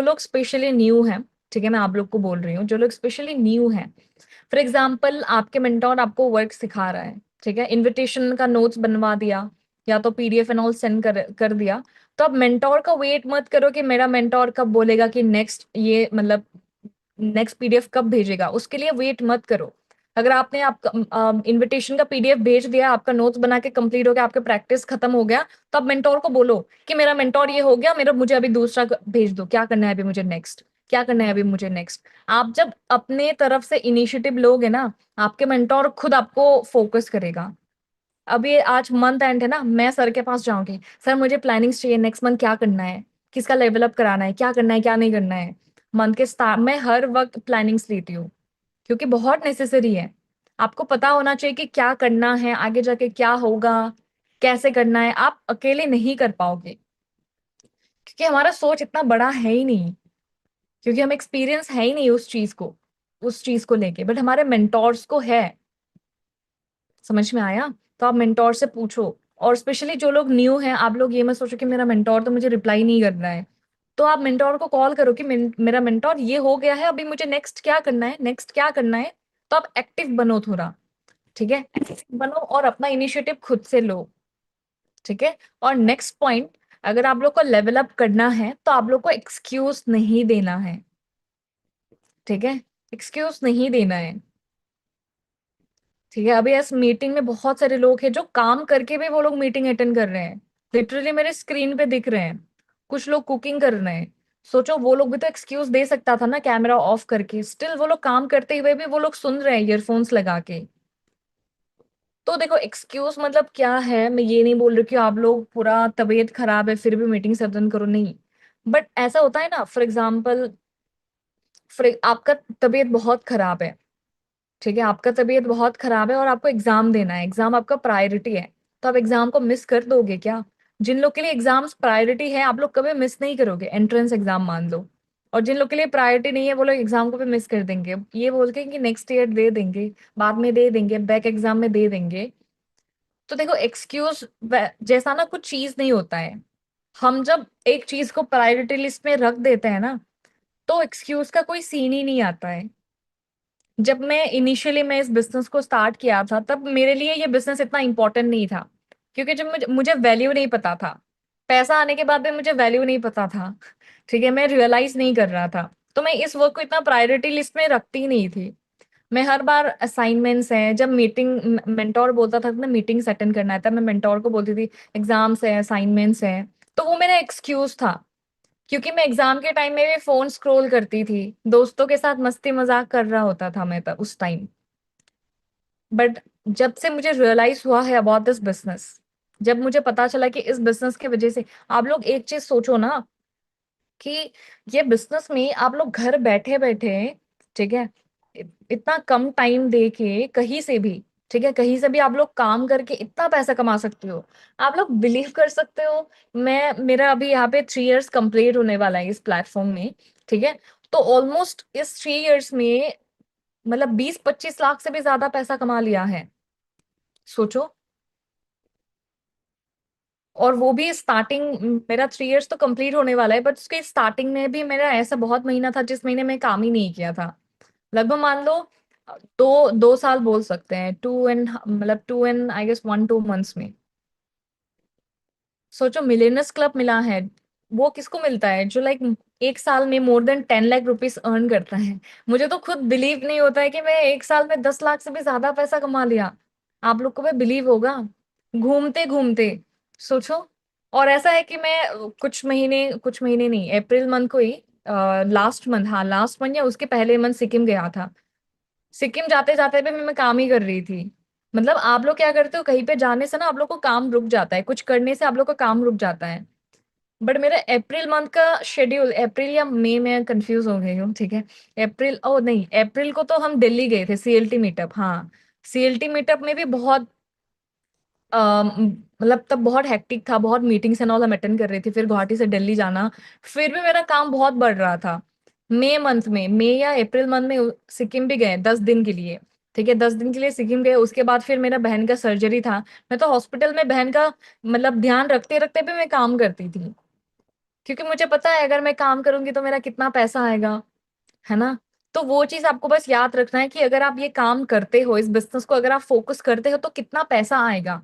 लोग specially new हैं, ठीक है, मैं आप लोग को बोल रही हूँ, जो लोग स्पेशली न्यू हैं, फॉर एग्जाम्पल आपके मेंटोर आपको वर्क सिखा रहा है, ठीक है, इनविटेशन का नोट्स बनवा दिया या तो पीडीएफ एंड ऑल सेंड कर दिया। तो अब मेंटोर का वेट मत करो कि मेरा मेंटोर कब बोलेगा कि नेक्स्ट ये मतलब नेक्स्ट पीडीएफ कब भेजेगा, उसके लिए वेट मत करो। अगर आपने आपका इनविटेशन का पीडीएफ भेज दिया, आपका नोट्स बना के कंप्लीट हो गया, आपके प्रैक्टिस खत्म हो गया, तो अब मेंटोर को बोलो कि मेरा मेंटोर ये हो गया, मेरा मुझे अभी दूसरा भेज दो, क्या करना है अभी मुझे नेक्स्ट, क्या करना है अभी मुझे नेक्स्ट। आप जब अपने तरफ से इनिशिएटिव लोगे ना, आपके मेंटोर खुद आपको फोकस करेगा। अब ये आज मंथ एंड है ना, मैं सर के पास जाऊंगी, सर मुझे प्लानिंग्स चाहिए, नेक्स्ट मंथ क्या करना है, किसका लेवल अप कराना है, क्या करना है क्या नहीं करना है। मंथ के स्टार्ट में हर वक्त प्लानिंग्स लेती हूँ, क्योंकि बहुत नेसेसरी है। आपको पता होना चाहिए कि क्या करना है, आगे जाके क्या होगा, कैसे करना है। आप अकेले नहीं कर पाओगे, क्योंकि हमारा सोच इतना बड़ा है ही नहीं, क्योंकि हम एक्सपीरियंस है ही नहीं उस चीज को लेके, बट हमारे मेंटोर्स को है। समझ में आया? तो आप मेंटोर से पूछो। और स्पेशली जो लोग न्यू हैं, आप लोग ये मत सोचो कि मेरा मेंटोर तो मुझे रिप्लाई नहीं कर रहा है, तो आप मेंटोर को कॉल करो कि मेरा मेंटोर ये हो गया है, अभी मुझे नेक्स्ट क्या करना है, नेक्स्ट क्या करना है। तो आप एक्टिव बनो थोड़ा, ठीक है, एक्टिव बनो और अपना इनिशिएटिव खुद से लो, ठीक है। और नेक्स्ट पॉइंट, अगर आप लोग को लेवल अप करना है तो आप लोग को एक्सक्यूज नहीं देना है, ठीक है, एक्सक्यूज नहीं देना है, ठीक है। अभी इस मीटिंग में बहुत सारे लोग हैं जो काम करके भी वो लोग मीटिंग अटेंड कर रहे हैं, लिटरली मेरे स्क्रीन पे दिख रहे हैं। कुछ लोग कुकिंग कर रहे हैं, सोचो वो लोग भी तो एक्सक्यूज दे सकता था ना कैमरा ऑफ करके, स्टिल वो लोग काम करते हुए भी वो लोग सुन रहे हैं ईयरफोन्स लगा के। तो देखो एक्सक्यूज मतलब क्या है, मैं ये नहीं बोल रही कि आप लोग पूरा तबीयत खराब है फिर भी मीटिंग अटेंड करो, नहीं। बट ऐसा होता है ना, फॉर एग्जाम्पल आपका तबीयत बहुत खराब है, ठीक है, आपका तबीयत बहुत खराब है और आपको एग्जाम देना है, एग्जाम आपका प्रायोरिटी है, तो आप एग्जाम को मिस कर दोगे क्या? जिन लोग के लिए एग्जाम्स प्रायोरिटी है, आप लोग कभी मिस नहीं करोगे, एंट्रेंस एग्जाम मान लो। और जिन लोग के लिए प्रायोरिटी नहीं है, वो लोग एग्जाम को भी मिस कर देंगे, ये बोल के कि नेक्स्ट ईयर दे देंगे, बाद में दे देंगे, बैक एग्जाम में दे देंगे। तो देखो एक्सक्यूज जैसा ना कुछ चीज नहीं होता है। हम जब एक चीज को प्रायोरिटी लिस्ट में रख देते हैं ना, तो एक्सक्यूज का कोई सीन ही नहीं आता है। जब मैं इस बिजनेस को स्टार्ट किया था, तब मेरे लिए ये बिजनेस इतना इंपॉर्टेंट नहीं था, क्योंकि जब मुझे वैल्यू नहीं पता था, पैसा आने के बाद भी मुझे वैल्यू नहीं पता था, ठीक है, मैं रियलाइज नहीं कर रहा था, तो मैं इस वर्क को इतना प्रायोरिटी लिस्ट में रखती ही नहीं थी। मैं हर बार असाइनमेंट्स हैं, जब मीटिंग मेंटोर बोलता था कि ना मीटिंग्स अटेंड करना है, तब मैं मेंटोर को बोलती थी एग्जाम्स है, असाइनमेंट्स हैं, तो वो मेरा एक्सक्यूज था। क्योंकि मैं एग्जाम के टाइम में भी फोन स्क्रॉल करती थी, दोस्तों के साथ मस्ती मजाक कर रहा होता था मैं तब उस टाइम। बट जब से मुझे रियलाइज हुआ है अबाउट दिस बिजनेस, जब मुझे पता चला कि इस बिजनेस की वजह से, आप लोग एक चीज सोचो ना कि ये बिजनेस में आप लोग घर बैठे बैठे, ठीक है, इतना कम टाइम दे के कहीं से भी, ठीक है, कहीं से भी आप लोग काम करके इतना पैसा कमा सकते हो। आप लोग बिलीव कर सकते हो, मैं मेरा अभी यहाँ पे 3 इयर्स कंप्लीट होने वाला है इस प्लेटफॉर्म में, ठीक है। तो ऑलमोस्ट इस 3 इयर्स में मतलब 20-25 लाख से भी ज्यादा पैसा कमा लिया है, सोचो। और वो भी स्टार्टिंग, मेरा 3 इयर्स तो कंप्लीट होने वाला है, बट उसके स्टार्टिंग में भी मेरा ऐसा बहुत महीना था जिस महीने में काम ही नहीं किया था। लगभग मान लो 2 2 साल बोल सकते हैं, 2 एंड मतलब 2 एंड आई गेस 1 2 मंथ्स में। सोचो मिलेनियर्स क्लब मिला है, वो किसको मिलता है जो लाइक एक साल में more than 10 lakh rupees earn करता है। मुझे तो खुद बिलीव नहीं होता है कि मैं एक साल में 10 लाख से भी ज्यादा पैसा कमा लिया। आप लोग को भी बिलीव होगा? घूमते घूमते, सोचो। और ऐसा है कि मैं कुछ महीने नहीं, अप्रैल मंथ को ही, लास्ट मंथ, हाँ लास्ट मंथ या उसके पहले मंथ सिक्किम गया था। सिक्किम जाते जाते भी मैं काम ही कर रही थी। मतलब आप लोग क्या करते हो, कहीं पे जाने से ना आप लोग को काम रुक जाता है, कुछ करने से आप लोग का काम रुक जाता है। बट मेरा अप्रैल मंथ का शेड्यूल, अप्रैल या मई में कंफ्यूज हो गई हूँ, ठीक है, अप्रैल, ओ नहीं, अप्रैल को तो हम दिल्ली गए थे सीएलटी मीटअप, हाँ। सीएलटी मीटअप में भी बहुत मतलब तब बहुत हेक्टिक था, बहुत मीटिंग्स एंड ऑल हम अटेंड कर रही थी, फिर गुवाहाटी से दिल्ली जाना, फिर भी मेरा काम बहुत बढ़ रहा था। मई या अप्रैल मंथ में सिक्किम भी गए 10 दिन के लिए, ठीक है, 10 दिन के लिए सिक्किम गए। उसके बाद फिर मेरा बहन का सर्जरी था, मैं तो हॉस्पिटल में बहन का मतलब ध्यान रखते रखते भी मैं काम करती थी, क्योंकि मुझे पता है अगर मैं काम करूंगी तो मेरा कितना पैसा आएगा, है ना। तो वो चीज आपको बस याद रखना है कि अगर आप ये काम करते हो, इस बिजनेस को अगर आप फोकस करते हो तो कितना पैसा आएगा।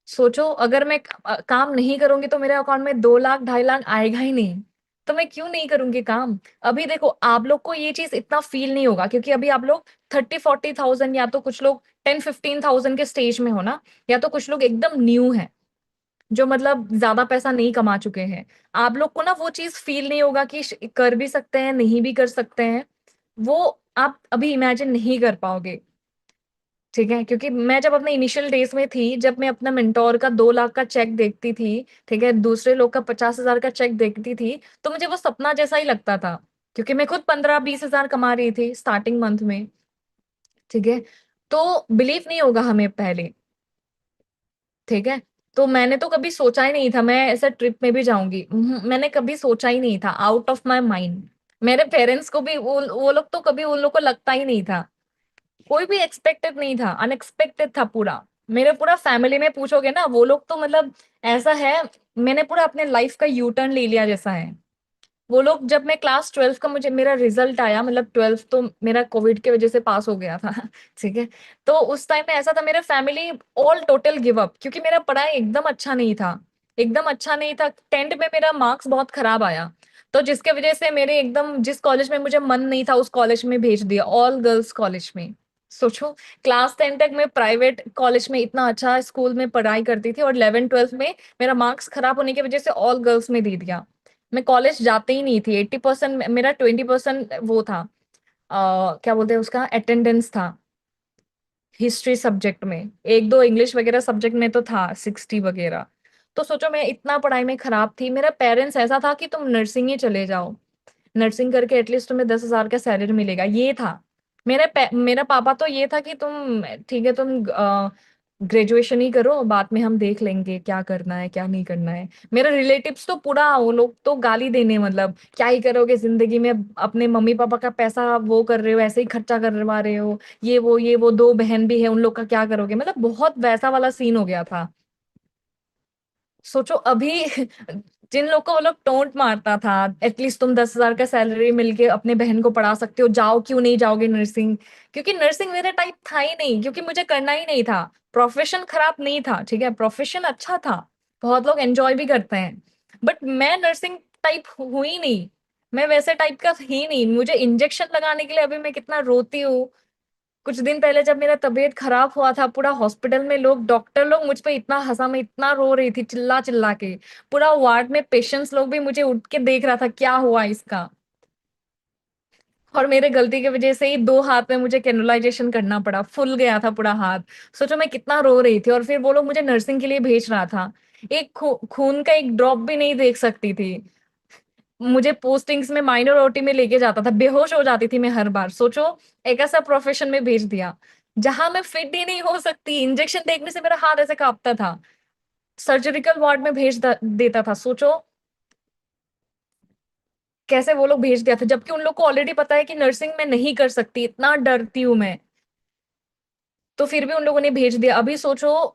सोचो अगर मैं काम नहीं करूंगी तो मेरे अकाउंट में 2 लाख 2.5 लाख आएगा ही नहीं, तो मैं क्यों नहीं करूंगी काम। अभी देखो आप लोग को ये चीज इतना फील नहीं होगा क्योंकि अभी आप लोग 30-40 थाउजेंड, या तो कुछ लोग 10-15 थाउजेंड के स्टेज में हो ना, या तो कुछ लोग एकदम न्यू है जो मतलब ज्यादा पैसा नहीं कमा चुके हैं। आप लोग को ना वो चीज फील नहीं होगा कि कर भी सकते हैं नहीं भी कर सकते हैं, वो आप अभी इमेजिन नहीं कर पाओगे। ठीक है, क्योंकि मैं जब अपने इनिशियल डेज में थी, जब मैं अपना मेंटोर का 2 लाख का चेक देखती थी, ठीक है, दूसरे लोग का 50,000 का चेक देखती थी, तो मुझे वो सपना जैसा ही लगता था, क्योंकि मैं खुद 15-20 हजार कमा रही थी स्टार्टिंग मंथ में। ठीक है, तो बिलीव नहीं होगा हमें पहले। ठीक है, तो मैंने तो कभी सोचा ही नहीं था मैं ऐसा ट्रिप में भी जाऊंगी। मैंने कभी सोचा ही नहीं था, आउट ऑफ माई माइंड। मेरे पेरेंट्स को भी वो लोग तो कभी उन लोग को लगता ही नहीं था, कोई भी एक्सपेक्टेड नहीं था, अनएक्सपेक्टेड था पूरा। मेरे पूरा फैमिली में पूछोगे ना, वो लोग तो मतलब ऐसा है, मैंने पूरा अपने लाइफ का यू टर्न ले लिया जैसा है। वो लोग जब मैं क्लास 12 का मुझे मेरा रिजल्ट आया, मतलब 12th तो मेरा कोविड की वजह से पास हो गया था ठीक है, तो उस टाइम में ऐसा था, मेरे family all total give up, क्योंकि मेरा पढ़ाई एकदम अच्छा नहीं था, एकदम अच्छा नहीं था। 10th में मेरा मार्क्स बहुत खराब आया, तो जिसके वजह से मेरे एकदम जिस कॉलेज में मुझे मन नहीं था उस कॉलेज में भेज दिया, ऑल गर्ल्स कॉलेज में। सोचो, क्लास 10 तक मैं प्राइवेट कॉलेज में इतना अच्छा स्कूल में पढ़ाई करती थी, और 11 12 में मेरा मार्क्स खराब होने की वजह से ऑल गर्ल्स में दे दिया। मैं कॉलेज जाते ही नहीं थी, 80%, मेरा 20% वो था, क्या बोलते हैं उसका, अटेंडेंस था हिस्ट्री सब्जेक्ट में, एक दो इंग्लिश वगैरह सब्जेक्ट में तो था 60 वगैरह। तो सोचो मैं इतना पढ़ाई में खराब थी, मेरा पेरेंट्स ऐसा था कि तुम नर्सिंग ही चले जाओ, नर्सिंग करके एटलीस्ट तुम्हें 10,000 का सैलरी मिलेगा, ये था। मेरा पापा तो ये था कि तुम ठीक है, तुम ग्रेजुएशन ही करो, बाद में हम देख लेंगे क्या करना है क्या नहीं करना है। मेरे रिलेटिव्स तो पूरा वो लोग तो गाली देने, मतलब क्या ही करोगे जिंदगी में, अपने मम्मी पापा का पैसा वो कर रहे हो, ऐसे ही खर्चा करवा रहे हो, ये वो 2 बहन भी है, उन लोग का क्या करोगे, मतलब बहुत वैसा वाला सीन हो गया था। सोचो अभी जिन लोग को वो लोग टोंट मारता था, एटलीस्ट तुम 10,000 का सैलरी मिलके अपने बहन को पढ़ा सकते हो, जाओ क्यों नहीं जाओगे नर्सिंग। क्योंकि नर्सिंग मेरे टाइप था ही नहीं, क्योंकि मुझे करना ही नहीं था। प्रोफेशन खराब नहीं था, ठीक है, प्रोफेशन अच्छा था, बहुत लोग एंजॉय भी करते हैं, बट मैं नर्सिंग टाइप हुई नहीं। मैं वैसे टाइप का ही नहीं, मुझे इंजेक्शन लगाने के लिए अभी मैं कितना रोती हूँ। कुछ दिन पहले जब मेरा तबीयत खराब हुआ था, पूरा हॉस्पिटल में लोग, डॉक्टर लोग मुझ पे इतना हंसा, मैं इतना रो रही थी चिल्ला चिल्ला के। पूरा वार्ड में पेशेंट्स लोग भी मुझे उठ के देख रहा था क्या हुआ इसका। और मेरे गलती की वजह से ही 2 हाथ में मुझे कैनुलाइजेशन करना पड़ा, फूल गया था पूरा हाथ। सोचो मैं कितना रो रही थी, और फिर वो लोग मुझे नर्सिंग के लिए भेज रहा था, एक खून का एक ड्रॉप भी नहीं देख सकती थी। मुझे पोस्टिंग्स में माइनर ओटी में लेके जाता था, बेहोश हो जाती थी मैं हर बार। सोचो एक ऐसा प्रोफेशन में भेज दिया जहां मैं फिट ही नहीं हो सकती, इंजेक्शन देखने से मेरा हाथ ऐसे कांपता था, सर्जिकल वार्ड में देता था। सोचो कैसे वो लोग भेज दिया था, जबकि उन लोग को ऑलरेडी पता है कि नर्सिंग में नहीं कर सकती, इतना डरती हूँ मैं, तो फिर भी उन लोगों ने भेज दिया। अभी सोचो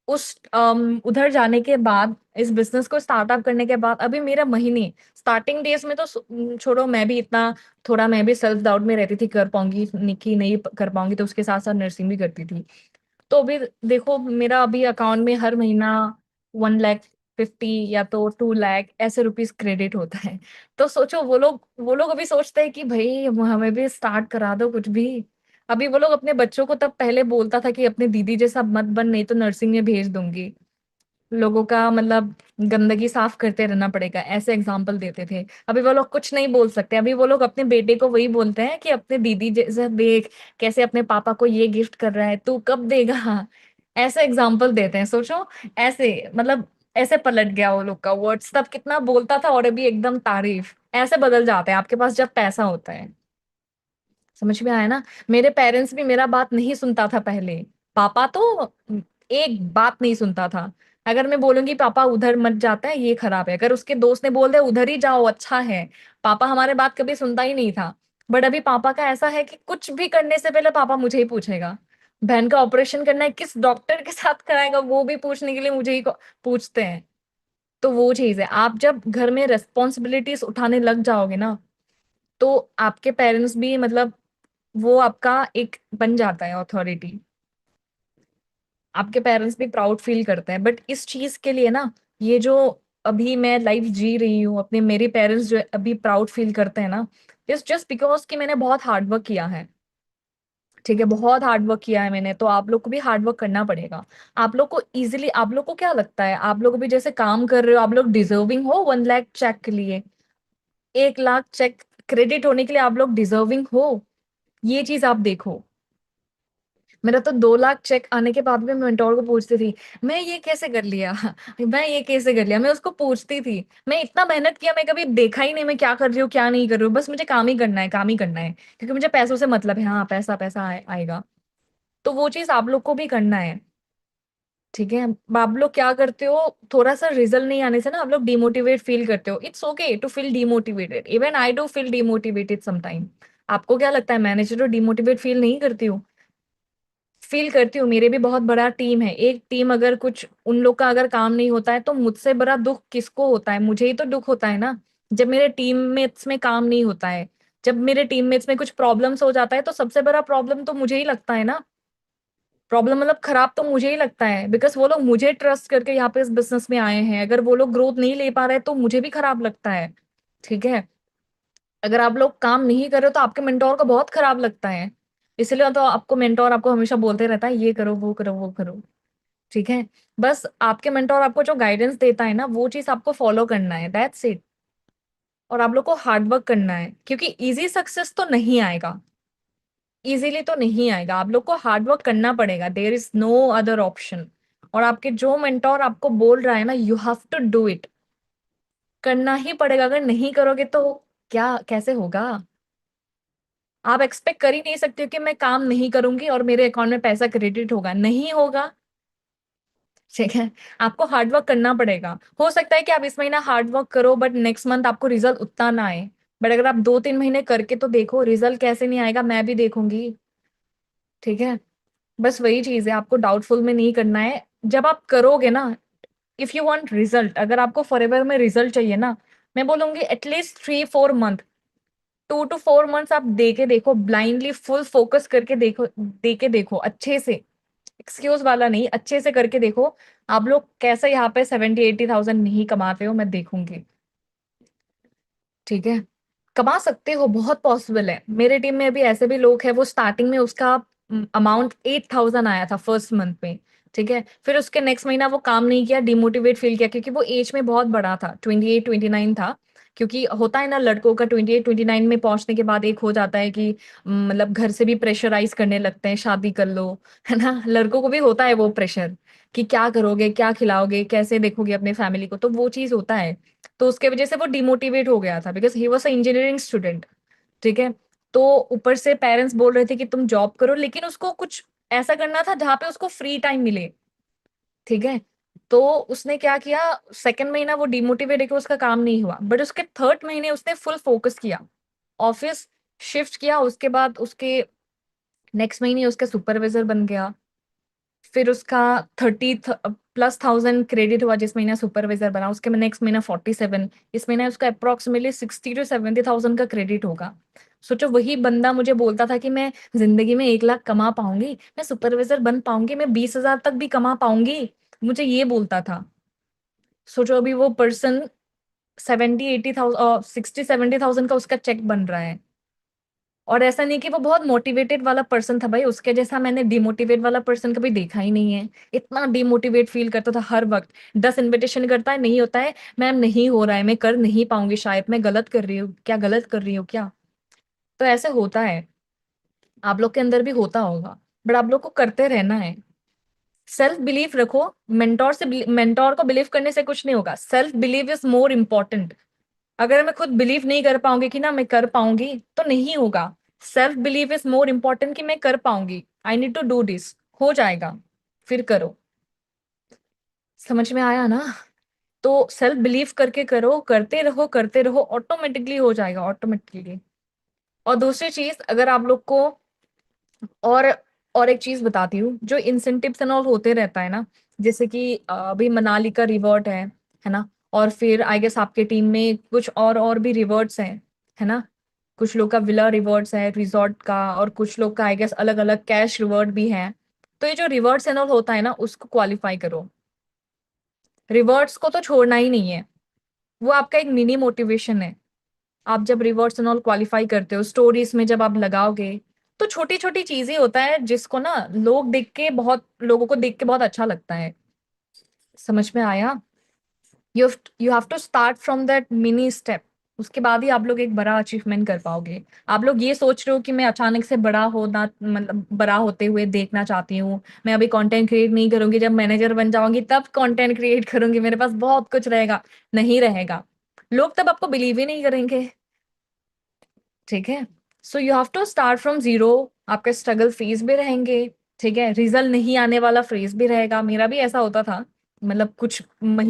उस उधर जाने के बाद, इस बिजनेस को स्टार्टअप करने के बाद, अभी मेरा महीने, स्टार्टिंग डेज में तो छोड़ो, मैं भी इतना थोड़ा मैं भी सेल्फ डाउट में रहती थी, कर पाऊंगी कि नहीं कर पाऊंगी, तो उसके साथ साथ नर्सिंग भी करती थी। तो अभी देखो मेरा अभी अकाउंट में हर महीना 1,50,000 या तो 2 लाख ऐसे रुपीस क्रेडिट होता है। तो सोचो वो लोग अभी सोचते हैं कि भाई हमें भी स्टार्ट करा दो कुछ भी। अभी वो लोग अपने बच्चों को तब पहले बोलता था कि अपने दीदी जैसा मत बन, नहीं तो नर्सिंग में भेज दूंगी, लोगों का मतलब गंदगी साफ करते रहना पड़ेगा, ऐसे एग्जाम्पल देते थे। अभी वो लोग कुछ नहीं बोल सकते, अभी वो लोग अपने बेटे को वही बोलते हैं कि अपने दीदी जैसे देख, कैसे अपने पापा को ये गिफ्ट कर रहा है, तू कब देगा, ऐसे एग्जाम्पल देते हैं। सोचो ऐसे, मतलब ऐसे पलट गया वो लोग का वर्ड्स, तब कितना बोलता था और अभी एकदम तारीफ, ऐसे बदल जाते हैं आपके पास जब पैसा होता है। समझ में आया ना। मेरे पेरेंट्स भी मेरा बात नहीं सुनता था पहले, पापा तो एक बात नहीं सुनता था। अगर मैं बोलूंगी पापा उधर मत जाता है ये खराब है, अगर उसके दोस्त ने बोल दिया उधर ही जाओ अच्छा है, पापा हमारे बात कभी सुनता ही नहीं था। बट अभी पापा का ऐसा है कि कुछ भी करने से पहले पापा मुझे ही पूछेगा। बहन का ऑपरेशन करना है, किस डॉक्टर के साथ कराएगा वो भी पूछने के लिए मुझे ही पूछते हैं। तो वो चीज है, आप जब घर में रेस्पॉन्सिबिलिटीज उठाने लग जाओगे ना, तो आपके पेरेंट्स भी मतलब वो आपका एक बन जाता है अथॉरिटी। आपके पेरेंट्स भी प्राउड फील करते हैं, बट इस चीज के लिए ना, ये जो अभी मैं लाइफ जी रही हूँ अपने, मेरे पेरेंट्स जो अभी प्राउड फील करते हैं ना, इट्स जस्ट बिकॉज कि मैंने बहुत हार्ड वर्क किया है। ठीक है, बहुत हार्ड वर्क किया है मैंने, तो आप लोग को भी हार्ड वर्क करना पड़ेगा। आप लोग को इजीली, आप लोग को क्या लगता है, आप लोग भी जैसे काम कर रहे हो, आप लोग डिजर्विंग हो 1 लाख चेक के लिए, 1 लाख चेक क्रेडिट होने के लिए आप लोग डिजर्विंग हो? ये चीज आप देखो। मेरा तो 2 लाख चेक आने के बाद भी मैं मेंटोर को पूछती थी, मैं ये कैसे कर लिया मैं ये कैसे कर लिया, मैं उसको पूछती थी। मैं इतना मेहनत किया, मैं कभी देखा ही नहीं मैं क्या कर रही हूँ क्या नहीं कर रही हूँ, बस मुझे काम ही करना है, काम ही करना है, क्योंकि मुझे पैसों से मतलब है। हाँ, पैसा पैसा आएगा। तो वो चीज आप लोग को भी करना है। ठीक है, आप लोग क्या करते हो, थोड़ा सा रिजल्ट नहीं आने से ना आप लोग डिमोटिवेट फील करते हो। It's okay to feel demotivated, even I do feel demotivated sometime. आपको क्या लगता है मैनेजर तो डिमोटिवेट फील नहीं करती हूँ? फील करती हूँ। मेरे भी बहुत बड़ा टीम है, एक टीम अगर कुछ उन लोग का अगर काम नहीं होता है तो मुझसे बड़ा दुख किसको होता है? मुझे ही तो दुख होता है ना, जब मेरे टीममेट्स में काम नहीं होता है। जब मेरे टीममेट्स में कुछ प्रॉब्लम्स हो जाता है तो सबसे बड़ा प्रॉब्लम तो मुझे ही लगता है ना। प्रॉब्लम मतलब खराब तो मुझे ही लगता है, बिकॉज वो लोग मुझे ट्रस्ट करके यहाँ पे इस बिजनेस में आए हैं, अगर वो लोग ग्रोथ नहीं ले पा रहे तो मुझे भी खराब लगता है। ठीक है, अगर आप लोग काम नहीं कर रहे हो तो आपके मेंटोर को बहुत खराब लगता है। इसलिए तो आपको मेंटोर आपको हमेशा बोलते रहता है ये करो वो करो वो करो। ठीक है, बस आपके मेंटोर आपको जो गाइडेंस देता है ना, वो चीज आपको फॉलो करना है, दैट्स इट। और आप लोग को हार्ड वर्क करना है, क्योंकि इजी सक्सेस तो नहीं आएगा, इजीली तो नहीं आएगा, आप लोग को हार्ड वर्क करना पड़ेगा, there is no other option. और आपके जो मेंटोर आपको बोल रहा है ना, you have to do it, करना ही पड़ेगा। अगर नहीं करोगे तो क्या कैसे होगा? आप एक्सपेक्ट कर ही नहीं सकते हो कि मैं काम नहीं करूंगी और मेरे अकाउंट में पैसा क्रेडिट होगा, नहीं होगा। ठीक है, आपको हार्ड वर्क करना पड़ेगा। हो सकता है कि आप इस महीना हार्ड वर्क करो बट नेक्स्ट मंथ आपको रिजल्ट उतना ना आए, बट अगर आप 2-3 महीने करके तो देखो, रिजल्ट कैसे नहीं आएगा मैं भी देखूंगी। ठीक है, बस वही चीज है, आपको डाउटफुल में नहीं करना है। जब आप करोगे ना, इफ यू वांट रिजल्ट, अगर आपको फॉरएवर में रिजल्ट चाहिए ना, मैं बोलूंगी एटलीस्ट 3-4 मंथ, 2 to 4 मंथ्स आप दे के देखो, ब्लाइंडली फुल फोकस करके देखो, दे के देखो अच्छे से, एक्सक्यूज वाला नहीं, अच्छे से करके देखो। आप लोग कैसे यहाँ पे 70-80 थाउजेंड नहीं कमाते हो, मैं देखूंगी। ठीक है, कमा सकते हो, बहुत पॉसिबल है। मेरे टीम में अभी ऐसे भी लोग हैं, वो स्टार्टिंग में उसका अमाउंट 8,000 आया था फर्स्ट मंथ में। ठीक है, फिर उसके नेक्स्ट महीना वो काम नहीं किया, डिमोटिवेट फील किया, क्योंकि वो एज में बहुत बड़ा था, 28-29 था। क्योंकि होता है ना लड़कों का, 28-29 में पहुंचने के बाद एक हो जाता है कि मतलब घर से भी प्रेशराइज करने लगते हैं, शादी कर लो, है ना, लड़कों को भी होता है वो प्रेशर कि क्या करोगे, क्या खिलाओगे, कैसे देखोगे अपने फैमिली को, तो वो चीज होता है। तो उसके वजह से वो डिमोटिवेट हो गया था, because he was a engineering student. ठीक है, तो ऊपर से पेरेंट्स बोल रहे थे कि तुम जॉब करो, लेकिन उसको कुछ ऐसा करना था जहाँ पे उसको फ्री टाइम मिले। ठीक है, तो उसने क्या किया, सेकंड महीना वो डिमोटिवेट है कि उसका काम नहीं हुआ, बट उसके थर्ड महीने उसने फुल फोकस किया, ऑफिस शिफ्ट किया, उसके बाद उसके नेक्स्ट महीने उसका सुपरवाइजर बन गया। फिर उसका 30+ थाउजेंड क्रेडिट हुआ जिस महीना सुपरवाइजर बना, उसके नेक्स्ट महीना 47, इस महीने उसका अप्रोक्सीमेटली 60-70 थाउजेंड का क्रेडिट होगा। सोचो, वही बंदा मुझे बोलता था कि मैं जिंदगी में 1 लाख कमा पाऊंगी, मैं सुपरवाइजर बन पाऊंगी, मैं 20,000 तक भी कमा पाऊंगी, मुझे ये बोलता था। सोचो, अभी वो पर्सन 70-80 थाउजेंड, 60-70 थाउजेंड का उसका चेक बन रहा है। और ऐसा नहीं कि वो बहुत मोटिवेटेड वाला पर्सन था, भाई उसके जैसा मैंने डिमोटिवेट वाला पर्सन कभी देखा ही नहीं है। इतना डिमोटिवेट फील करता था हर वक्त, 10 इन्विटेशन करता है, नहीं होता है, मैम नहीं हो रहा है, मैं कर नहीं पाऊंगी, शायद मैं गलत कर रही हूँ क्या, गलत कर रही हूँ क्या। तो ऐसे होता है, आप लोग के अंदर भी होता होगा, बट आप लोग को करते रहना है। सेल्फ बिलीफ रखो, मेंटोर को बिलीव करने से कुछ नहीं होगा, self believe is more important. अगर मैं खुद बिलीव नहीं कर पाऊंगी कि ना मैं कर पाऊंगी, तो नहीं होगा। Self believe is more important कि मैं कर पाऊंगी, I need to do this, हो जाएगा, फिर करो। समझ में आया ना? तो सेल्फ बिलीव करके करो, करते रहो, ऑटोमेटिकली हो जाएगा, ऑटोमेटिकली। और दूसरी चीज, अगर आप लोग को और और एक चीज बताती हूँ, जो इंसेंटिव्स एंड ऑल होते रहता है ना, जैसे कि अभी मनाली का रिवॉर्ड है ना, और फिर आई गेस आपके टीम में कुछ और भी रिवर्ट्स हैं, है ना? कुछ लोग का विला रिवर्ट्स है रिजॉर्ट का, और कुछ लोग का आई गेस अलग अलग कैश रिवर्ट भी है। तो ये जो रिवर्ट्स एंड ऑल होता है ना, उसको क्वालिफाई करो। रिवर्ट्स को तो छोड़ना ही नहीं है, वो आपका एक मिनी मोटिवेशन है। आप जब रिवर्ट्स एंड ऑल क्वालिफाई करते हो, स्टोरीज में जब आप लगाओगे, तो छोटी छोटी चीजें होता है जिसको ना लोगों को देख के बहुत अच्छा लगता है। समझ में आया? You have to start from that mini step. उसके बाद ही आप लोग एक बड़ा अचीवमेंट कर पाओगे। आप लोग ये सोच रहे हो कि मैं अचानक से बड़ा होना, मतलब बड़ा होते हुए देखना चाहती हूँ, मैं अभी कंटेंट क्रिएट नहीं करूंगी, जब मैनेजर बन जाऊंगी तब कंटेंट क्रिएट करूंगी, मेरे पास बहुत कुछ रहेगा। नहीं रहेगा। लोग तब आपको बिलीव ही नहीं करेंगे। ठीक है? So you have to start from zero. आपके स्ट्रगल फेज भी रहेंगे। ठीक है? रिजल्ट नहीं आने वाला फेज भी रहेगा। मेरा भी ऐसा होता था, मतलब कुछ